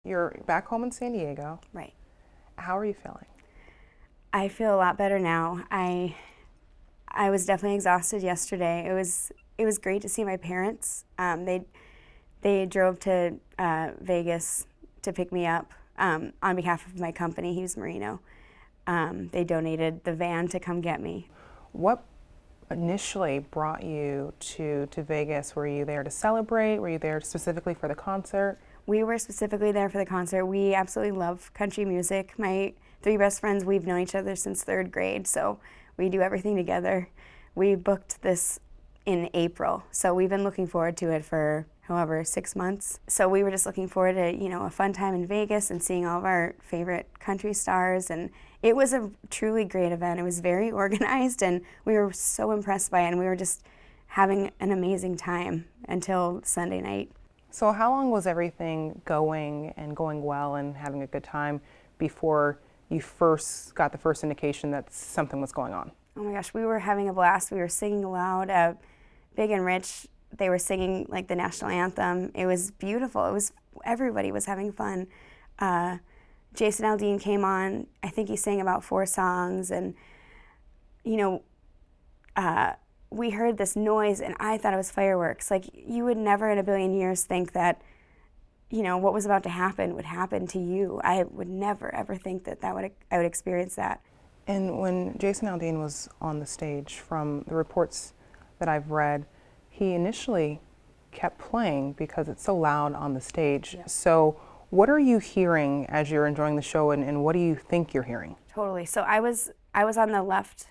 You're back home in San Diego. Right. How are you feeling? I feel a lot better now. I was definitely exhausted yesterday. It was great to see my parents. They drove to Vegas to pick me up on behalf of my company, Hughes Marino. They donated the van to come get me. What initially brought you to Vegas? Were you there to celebrate? Were you there specifically for the concert? We were specifically there for the concert. We absolutely love country music. My three best friends, we've known each other since third grade, so we do everything together. We booked this in April, so we've been looking forward to it for however 6 months. So we were just looking forward to a fun time in Vegas and seeing all of our favorite country stars, and it was a truly great event. It was very organized, and we were so impressed by it, and we were just having an amazing time until Sunday night. So how long was everything going well and having a good time before you first got the first indication that something was going on? Oh my gosh, we were having a blast. We were singing loud. Big and Rich, they were singing like the national anthem. It was beautiful. Everybody was having fun. Jason Aldean came on. I think he sang about 4 songs, and we heard this noise, and I thought it was fireworks. Like, you would never in a billion years think that, what was about to happen would happen to you. I would never, ever think that I would experience that. And when Jason Aldean was on the stage, from the reports that I've read, he initially kept playing because it's so loud on the stage. Yeah. So what are you hearing as you're enjoying the show, and what do you think you're hearing? Totally. So I was on the left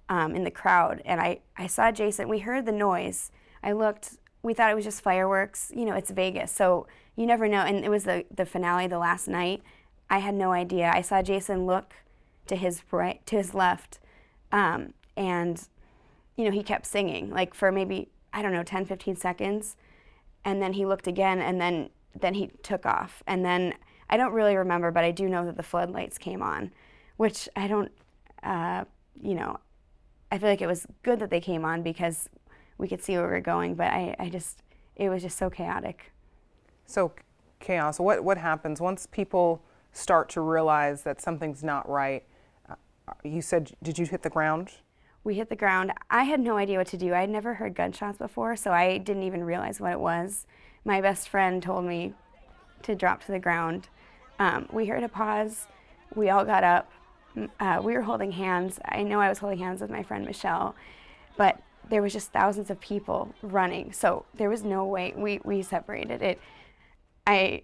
in the crowd, and I saw Jason. We heard the noise. I looked. We thought it was just fireworks. It's Vegas, so you never know. And it was the finale, the last night. I had no idea. I saw Jason look to his right, to his left, and he kept singing like for maybe 10, 15 seconds, and then he looked again, and then he took off. And then I don't really remember, but I do know that the floodlights came on, which I don't. I feel like it was good that they came on because we could see where we were going, but it was just so chaotic. So chaos, what happens once people start to realize that something's not right? You said, did you hit the ground? We hit the ground. I had no idea what to do. I had never heard gunshots before, so I didn't even realize what it was. My best friend told me to drop to the ground. We heard a pause. We all got up. We were holding hands. I know I was holding hands with my friend Michelle, but there was just thousands of people running, so there was no way we separated it. I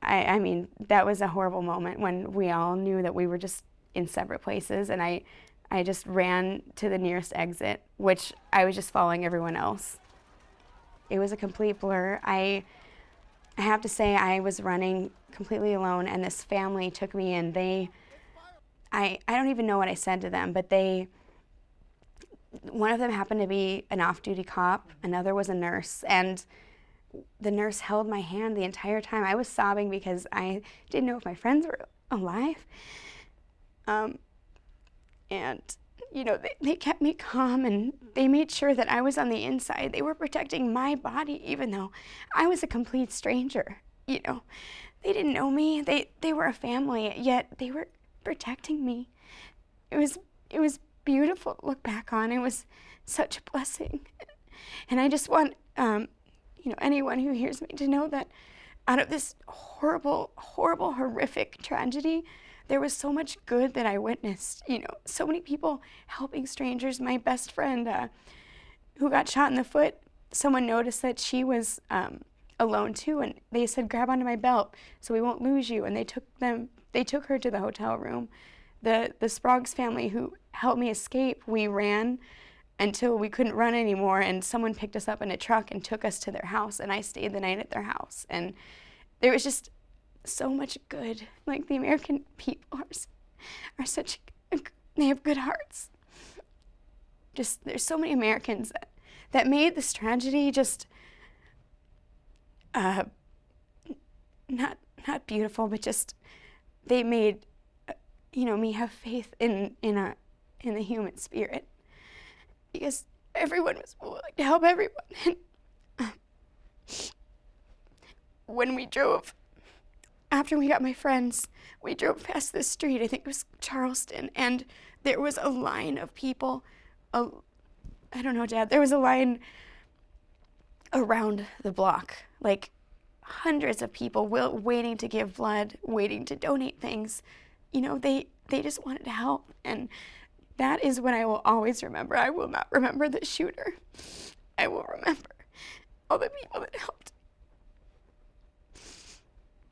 mean, that was a horrible moment when we all knew that we were just in separate places, and I just ran to the nearest exit, which I was just following everyone else. It was a complete blur. I have to say, I was running completely alone, and this family took me in. I don't even know what I said to them, but one of them happened to be an off-duty cop, another was a nurse, and the nurse held my hand the entire time. I was sobbing because I didn't know if my friends were alive. And they kept me calm, and they made sure that I was on the inside. They were protecting my body, even though I was a complete stranger. They didn't know me. They were a family, yet they were protecting me. It was beautiful to look back on. It was such a blessing, and I just want anyone who hears me to know that out of this horrible, horrible, horrific tragedy, there was so much good that I witnessed. So many people helping strangers. My best friend who got shot in the foot, someone noticed that she was alone too, and they said, grab onto my belt so we won't lose you, and they took her to the hotel room. The Sproggs family who helped me escape, we ran until we couldn't run anymore, and someone picked us up in a truck and took us to their house, and I stayed the night at their house. And there was just so much good. Like, the American people are such, they have good hearts. Just, there's so many Americans that made this tragedy just not beautiful, but just they made me have faith in the human spirit, because everyone was willing to help everyone. And when we drove after we got my friends, we drove past this street, I think it was Charleston, and there was a line of people, I don't know, Dad, there was a line around the block, like hundreds of people waiting to give blood, waiting to donate things. You know, they just wanted to help, and that is what I will always remember. I will not remember the shooter. I will remember all the people that helped.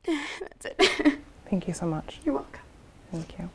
That's it. Thank you so much. You're welcome. Thank you.